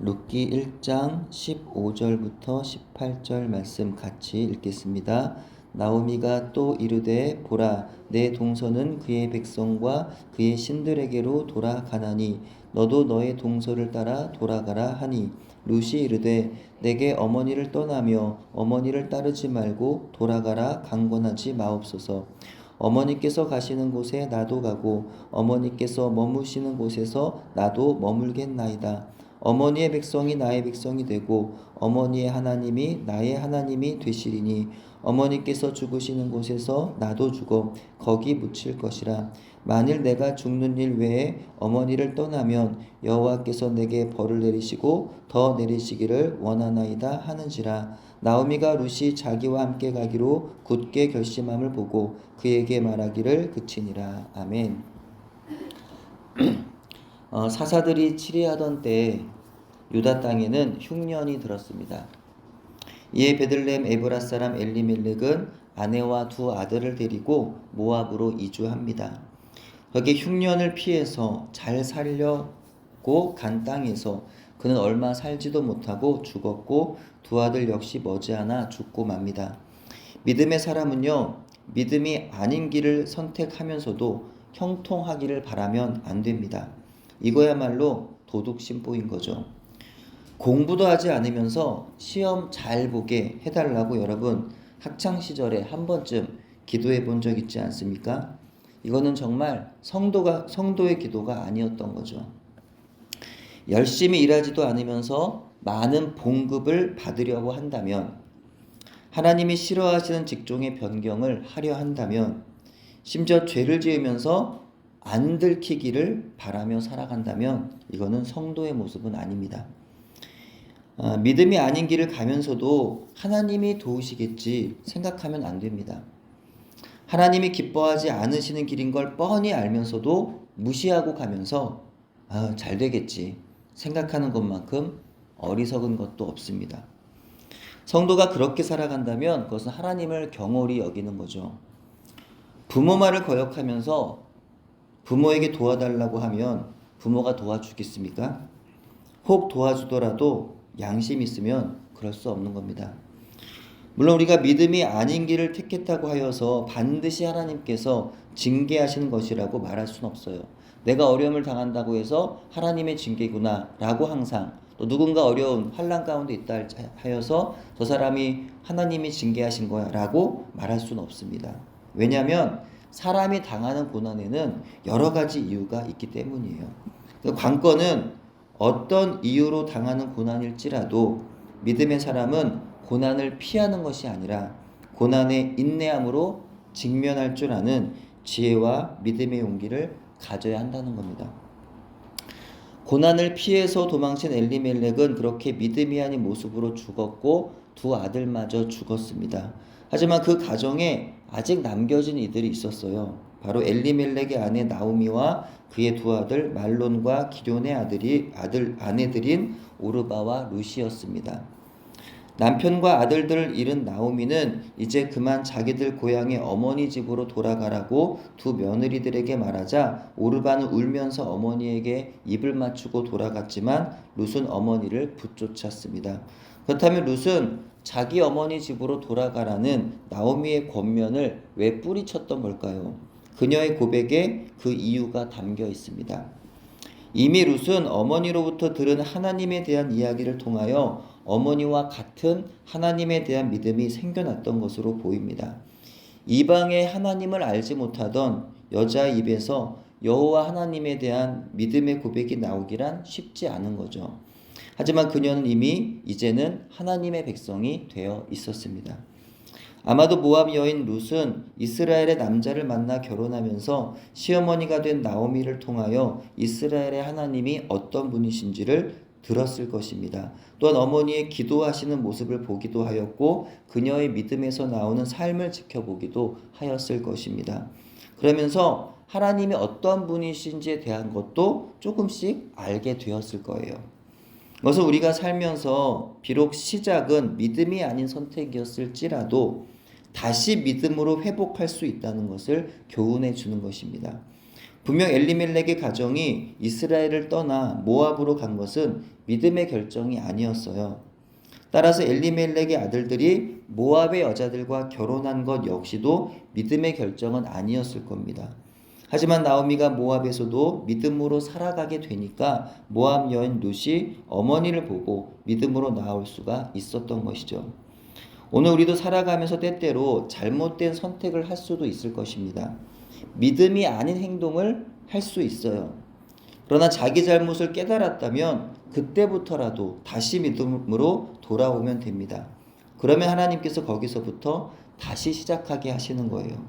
룻기 1장 15절부터 18절 말씀 같이 읽겠습니다. 나오미가 또 이르되 보라 내 동서는 그의 백성과 그의 신들에게로 돌아가나니 너도 너의 동서를 따라 돌아가라 하니 룻이 이르되 내게 어머니를 떠나며 어머니를 따르지 말고 돌아가라 강권하지 마옵소서. 어머니께서 가시는 곳에 나도 가고 어머니께서 머무시는 곳에서 나도 머물겠나이다. 어머니의 백성이 나의 백성이 되고 어머니의 하나님이 나의 하나님이 되시리니 어머니께서 죽으시는 곳에서 나도 죽어 거기 묻힐 것이라. 만일 내가 죽는 일 외에 어머니를 떠나면 여호와께서 내게 벌을 내리시고 더 내리시기를 원하나이다 하는지라. 나오미가 룻이 자기와 함께 가기로 굳게 결심함을 보고 그에게 말하기를 그치니라. 아멘. 사사들이 치리하던 때에 유다 땅에는 흉년이 들었습니다. 이에 베들레헴 에브라 사람 엘리멜렉은 아내와 두 아들을 데리고 모압으로 이주합니다. 거기 흉년을 피해서 잘 살려고 간 땅에서 그는 얼마 살지도 못하고 죽었고 두 아들 역시 머지않아 죽고 맙니다. 믿음의 사람은요, 믿음이 아닌 길을 선택하면서도 형통하기를 바라면 안 됩니다. 이거야말로 도둑심보인 거죠. 공부도 하지 않으면서 시험 잘 보게 해달라고 여러분 학창시절에 한 번쯤 기도해 본 적 있지 않습니까? 이거는 정말 성도의 기도가 아니었던 거죠. 열심히 일하지도 않으면서 많은 봉급을 받으려고 한다면, 하나님이 싫어하시는 직종의 변경을 하려 한다면, 심지어 죄를 지으면서 안 들키기를 바라며 살아간다면 이거는 성도의 모습은 아닙니다. 믿음이 아닌 길을 가면서도 하나님이 도우시겠지 생각하면 안 됩니다. 하나님이 기뻐하지 않으시는 길인 걸 뻔히 알면서도 무시하고 가면서 잘 되겠지 생각하는 것만큼 어리석은 것도 없습니다. 성도가 그렇게 살아간다면 그것은 하나님을 경홀히 여기는 거죠. 부모 말을 거역하면서 부모에게 도와달라고 하면 부모가 도와주겠습니까? 혹 도와주더라도 양심 있으면 그럴 수 없는 겁니다. 물론 우리가 믿음이 아닌 길을 택했다고 하여서 반드시 하나님께서 징계하시는 것이라고 말할 수는 없어요. 내가 어려움을 당한다고 해서 하나님의 징계구나 라고 항상, 또 누군가 어려운 환난 가운데 있다 하여서 저 사람이 하나님이 징계하신 거야 라고 말할 수는 없습니다. 왜냐하면 사람이 당하는 고난에는 여러 가지 이유가 있기 때문이에요. 관건은 어떤 이유로 당하는 고난일지라도 믿음의 사람은 고난을 피하는 것이 아니라 고난에 인내함으로 직면할 줄 아는 지혜와 믿음의 용기를 가져야 한다는 겁니다. 고난을 피해서 도망친 엘리멜렉은 그렇게 믿음이 아닌 모습으로 죽었고 두 아들마저 죽었습니다. 하지만 그 가정에 아직 남겨진 이들이 있었어요. 바로 엘리멜렉의 아내 나오미와 그의 두 아들 말론과 기럐의 아내들인 오르바와 룻이었습니다. 남편과 아들들을 잃은 나오미는 이제 그만 자기들 고향의 어머니 집으로 돌아가라고 두 며느리들에게 말하자 오르바는 울면서 어머니에게 입을 맞추고 돌아갔지만 룻은 어머니를 붙쫓았습니다. 그렇다면 룻은 자기 어머니 집으로 돌아가라는 나오미의 권면을 왜 뿌리쳤던 걸까요? 그녀의 고백에 그 이유가 담겨 있습니다. 이미 룻은 어머니로부터 들은 하나님에 대한 이야기를 통하여 어머니와 같은 하나님에 대한 믿음이 생겨났던 것으로 보입니다. 이방의 하나님을 알지 못하던 여자의 입에서 여호와 하나님에 대한 믿음의 고백이 나오기란 쉽지 않은 거죠. 하지만 그녀는 이미 이제는 하나님의 백성이 되어 있었습니다. 아마도 모압 여인 룻은 이스라엘의 남자를 만나 결혼하면서 시어머니가 된 나오미를 통하여 이스라엘의 하나님이 어떤 분이신지를 들었을 것입니다. 또한 어머니의 기도하시는 모습을 보기도 하였고 그녀의 믿음에서 나오는 삶을 지켜보기도 하였을 것입니다. 그러면서 하나님이 어떤 분이신지에 대한 것도 조금씩 알게 되었을 거예요. 그것은 우리가 살면서 비록 시작은 믿음이 아닌 선택이었을지라도 다시 믿음으로 회복할 수 있다는 것을 교훈해 주는 것입니다. 분명 엘리멜렉의 가정이 이스라엘을 떠나 모압으로 간 것은 믿음의 결정이 아니었어요. 따라서 엘리멜렉의 아들들이 모압의 여자들과 결혼한 것 역시도 믿음의 결정은 아니었을 겁니다. 하지만 나오미가 모압에서도 믿음으로 살아가게 되니까 모압 여인 룻이 어머니를 보고 믿음으로 나올 수가 있었던 것이죠. 오늘 우리도 살아가면서 때때로 잘못된 선택을 할 수도 있을 것입니다. 믿음이 아닌 행동을 할 수 있어요. 그러나 자기 잘못을 깨달았다면 그때부터라도 다시 믿음으로 돌아오면 됩니다. 그러면 하나님께서 거기서부터 다시 시작하게 하시는 거예요.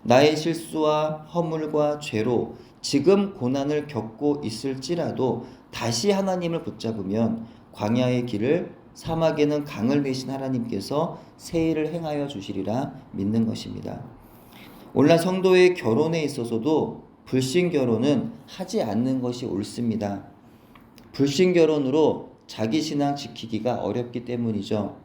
나의 실수와 허물과 죄로 지금 고난을 겪고 있을지라도 다시 하나님을 붙잡으면 광야의 길을, 사막에는 강을 내신 하나님께서 새 일을 행하여 주시리라 믿는 것입니다. 오늘날 성도의 결혼에 있어서도 불신 결혼은 하지 않는 것이 옳습니다. 불신 결혼으로 자기 신앙 지키기가 어렵기 때문이죠.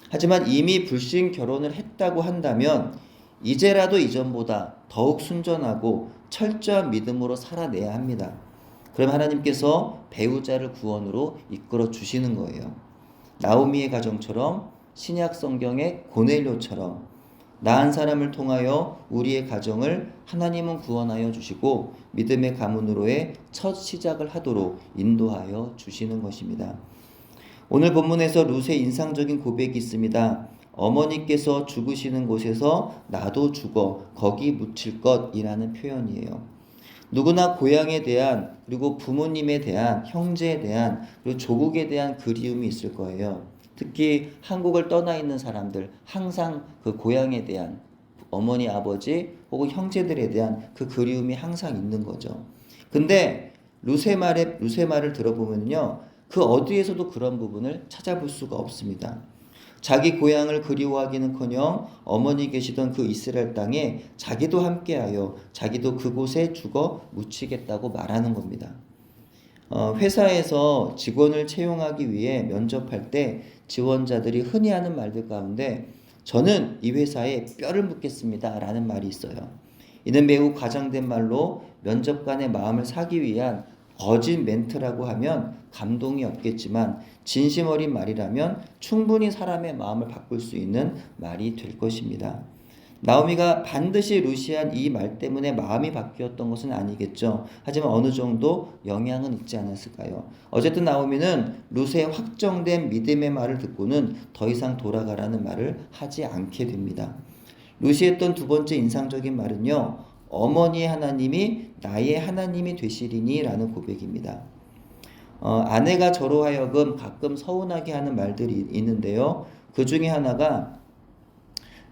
하지만 이미 불신 결혼을 했다고 한다면 이제라도 이전보다 더욱 순전하고 철저한 믿음으로 살아내야 합니다. 그럼 하나님께서 배우자를 구원으로 이끌어 주시는 거예요. 나오미의 가정처럼, 신약 성경의 고넬료처럼 나은 사람을 통하여 우리의 가정을 하나님은 구원하여 주시고 믿음의 가문으로의 첫 시작을 하도록 인도하여 주시는 것입니다. 오늘 본문에서 룻의 인상적인 고백이 있습니다. 어머니께서 죽으시는 곳에서 나도 죽어 거기 묻힐 것이라는 표현이에요. 누구나 고향에 대한, 그리고 부모님에 대한, 형제에 대한, 그리고 조국에 대한 그리움이 있을 거예요. 특히 한국을 떠나 있는 사람들 항상 그 고향에 대한, 어머니, 아버지 혹은 형제들에 대한 그 그리움이 항상 있는 거죠. 근데 룻의 말을 들어보면요, 그 어디에서도 그런 부분을 찾아볼 수가 없습니다. 자기 고향을 그리워하기는커녕 어머니 계시던 그 이스라엘 땅에 자기도 함께하여 자기도 그곳에 죽어 묻히겠다고 말하는 겁니다. 회사에서 직원을 채용하기 위해 면접할 때 지원자들이 흔히 하는 말들 가운데 저는 이 회사에 뼈를 묻겠습니다 라는 말이 있어요. 이는 매우 과장된 말로 면접관의 마음을 사기 위한 거짓 멘트라고 하면 감동이 없겠지만 진심 어린 말이라면 충분히 사람의 마음을 바꿀 수 있는 말이 될 것입니다. 나오미가 반드시 루시안 이 말 때문에 마음이 바뀌었던 것은 아니겠죠. 하지만 어느 정도 영향은 있지 않았을까요? 어쨌든 나오미는 룻의 확정된 믿음의 말을 듣고는 더 이상 돌아가라는 말을 하지 않게 됩니다. 룻이 했던 두 번째 인상적인 말은요, 어머니의 하나님이 나의 하나님이 되시리니 라는 고백입니다. 아내가 저로 하여금 가끔 서운하게 하는 말들이 있는데요. 그 중에 하나가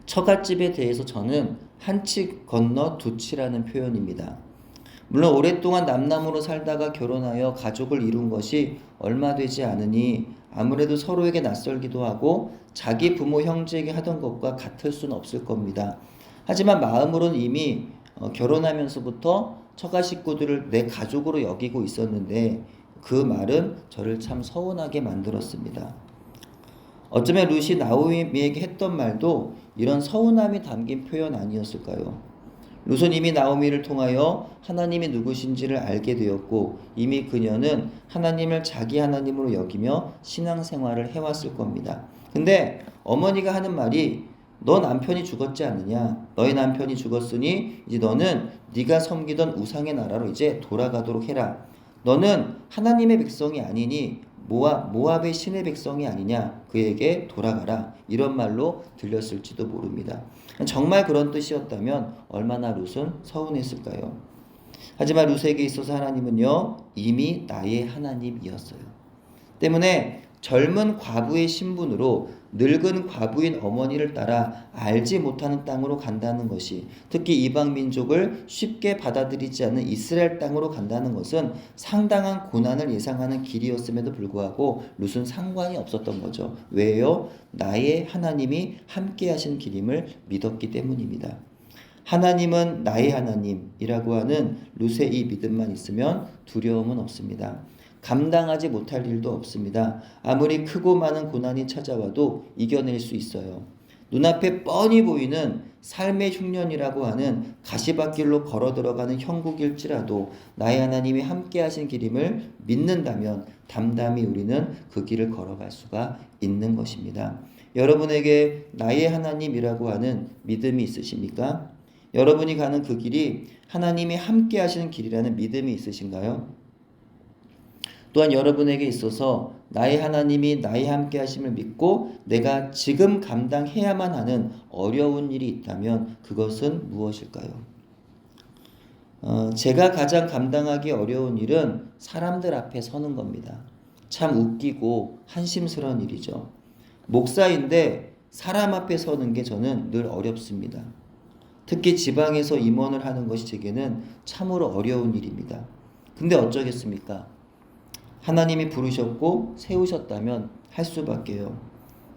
처갓집에 대해서 저는 한 치 건너 두 치라는 표현입니다. 물론 오랫동안 남남으로 살다가 결혼하여 가족을 이룬 것이 얼마 되지 않으니 아무래도 서로에게 낯설기도 하고 자기 부모 형제에게 하던 것과 같을 수는 없을 겁니다. 하지만 마음으로는 이미 결혼하면서부터 처가 식구들을 내 가족으로 여기고 있었는데 그 말은 저를 참 서운하게 만들었습니다. 어쩌면 룻이 나오미에게 했던 말도 이런 서운함이 담긴 표현 아니었을까요? 룻은 이미 나오미를 통하여 하나님이 누구신지를 알게 되었고 이미 그녀는 하나님을 자기 하나님으로 여기며 신앙생활을 해왔을 겁니다. 근데 어머니가 하는 말이 너 남편이 죽었지 않느냐? 너희 남편이 죽었으니 이제 너는 네가 섬기던 우상의 나라로 이제 돌아가도록 해라. 너는 하나님의 백성이 아니니 모압의 신의 백성이 아니냐? 그에게 돌아가라. 이런 말로 들렸을지도 모릅니다. 정말 그런 뜻이었다면 얼마나 룻은 서운했을까요? 하지만 룻에게 있어서 하나님은요, 이미 나의 하나님이었어요. 때문에 젊은 과부의 신분으로 늙은 과부인 어머니를 따라 알지 못하는 땅으로 간다는 것이, 특히 이방 민족을 쉽게 받아들이지 않는 이스라엘 땅으로 간다는 것은 상당한 고난을 예상하는 길이었음에도 불구하고 룻은 상관이 없었던 거죠. 왜요? 나의 하나님이 함께 하신 길임을 믿었기 때문입니다. 하나님은 나의 하나님이라고 하는 룻의 이 믿음만 있으면 두려움은 없습니다. 감당하지 못할 일도 없습니다. 아무리 크고 많은 고난이 찾아와도 이겨낼 수 있어요. 눈앞에 뻔히 보이는 삶의 흉년이라고 하는 가시밭길로 걸어 들어가는 형국일지라도 나의 하나님이 함께 하신 길임을 믿는다면 담담히 우리는 그 길을 걸어갈 수가 있는 것입니다. 여러분에게 나의 하나님이라고 하는 믿음이 있으십니까? 여러분이 가는 그 길이 하나님이 함께 하시는 길이라는 믿음이 있으신가요? 또한 여러분에게 있어서 나의 하나님이 나의 함께 하심을 믿고 내가 지금 감당해야만 하는 어려운 일이 있다면 그것은 무엇일까요? 제가 가장 감당하기 어려운 일은 사람들 앞에 서는 겁니다. 참 웃기고 한심스러운 일이죠. 목사인데 사람 앞에 서는 게 저는 늘 어렵습니다. 특히 지방에서 임원을 하는 것이 제게는 참으로 어려운 일입니다. 근데 어쩌겠습니까? 하나님이 부르셨고 세우셨다면 할 수밖에요.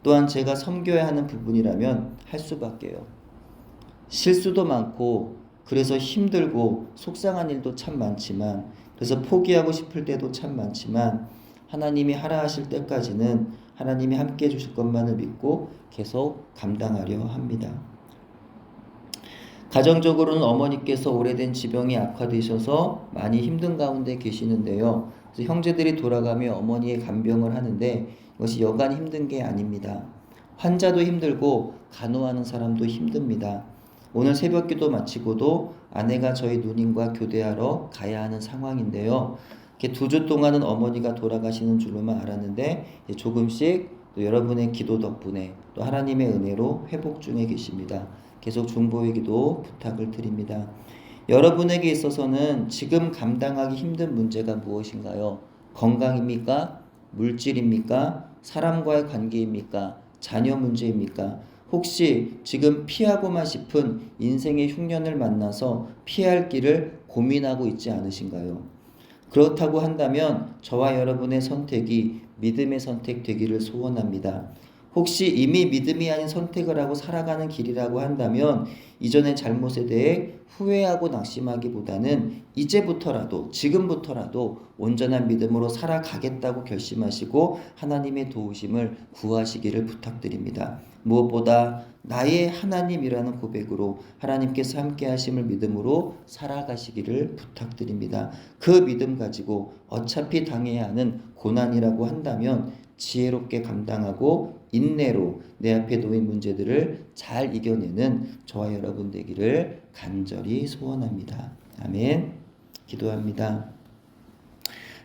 또한 제가 섬겨야 하는 부분이라면 할 수밖에요. 실수도 많고 그래서 힘들고 속상한 일도 참 많지만 그래서 포기하고 싶을 때도 참 많지만 하나님이 하라 하실 때까지는 하나님이 함께 해주실 것만을 믿고 계속 감당하려 합니다. 가정적으로는 어머니께서 오래된 지병이 악화되셔서 많이 힘든 가운데 계시는데요. 그래서 형제들이 돌아가며 어머니의 간병을 하는데 이것이 여간 힘든 게 아닙니다. 환자도 힘들고 간호하는 사람도 힘듭니다. 오늘 새벽기도 마치고도 아내가 저희 누님과 교대하러 가야 하는 상황인데요. 이렇게 2주 동안은 어머니가 돌아가시는 줄로만 알았는데 조금씩 또 여러분의 기도 덕분에 또 하나님의 은혜로 회복 중에 계십니다. 계속 중보의 기도 부탁을 드립니다. 여러분에게 있어서는 지금 감당하기 힘든 문제가 무엇인가요? 건강입니까? 물질입니까? 사람과의 관계입니까? 자녀 문제입니까? 혹시 지금 피하고만 싶은 인생의 흉년을 만나서 피할 길을 고민하고 있지 않으신가요? 그렇다고 한다면 저와 여러분의 선택이 믿음의 선택 되기를 소원합니다. 혹시 이미 믿음이 아닌 선택을 하고 살아가는 길이라고 한다면 이전의 잘못에 대해 후회하고 낙심하기보다는 이제부터라도 지금부터라도 온전한 믿음으로 살아가겠다고 결심하시고 하나님의 도우심을 구하시기를 부탁드립니다. 무엇보다 나의 하나님이라는 고백으로 하나님께서 함께 하심을 믿음으로 살아가시기를 부탁드립니다. 그 믿음 가지고 어차피 당해야 하는 고난이라고 한다면 지혜롭게 감당하고 인내로 내 앞에 놓인 문제들을 잘 이겨내는 저와 여러분 되기를 간절히 소원합니다. 아멘. 기도합니다.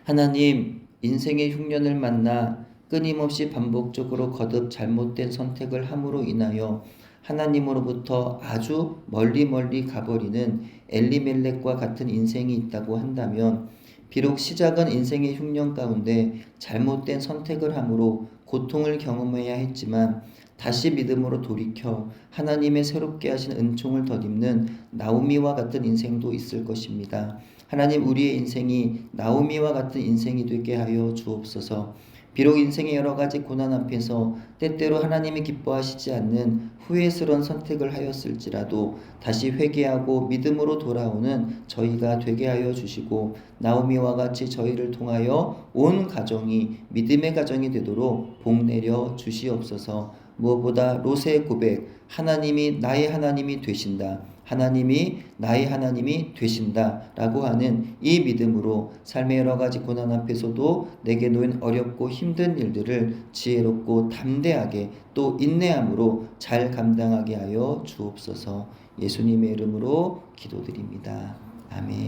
하나님, 인생의 흉년을 만나 끊임없이 반복적으로 거듭 잘못된 선택을 함으로 인하여 하나님으로부터 아주 멀리 가버리는 엘리멜렉과 같은 인생이 있다고 한다면 비록 시작은 인생의 흉년 가운데 잘못된 선택을 함으로 고통을 경험해야 했지만 다시 믿음으로 돌이켜 하나님의 새롭게 하신 은총을 덧입는 나오미와 같은 인생도 있을 것입니다. 하나님, 우리의 인생이 나오미와 같은 인생이 되게 하여 주옵소서. 비록 인생의 여러 가지 고난 앞에서 때때로 하나님이 기뻐하시지 않는 후회스러운 선택을 하였을지라도 다시 회개하고 믿음으로 돌아오는 저희가 되게 하여 주시고 나오미와 같이 저희를 통하여 온 가정이 믿음의 가정이 되도록 복 내려 주시옵소서. 무엇보다 롯의 고백, 하나님이 나의 하나님이 되신다, 하나님이 나의 하나님이 되신다 라고 하는 이 믿음으로 삶의 여러 가지 고난 앞에서도 내게 놓인 어렵고 힘든 일들을 지혜롭고 담대하게 또 인내함으로 잘 감당하게 하여 주옵소서. 예수님의 이름으로 기도드립니다. 아멘.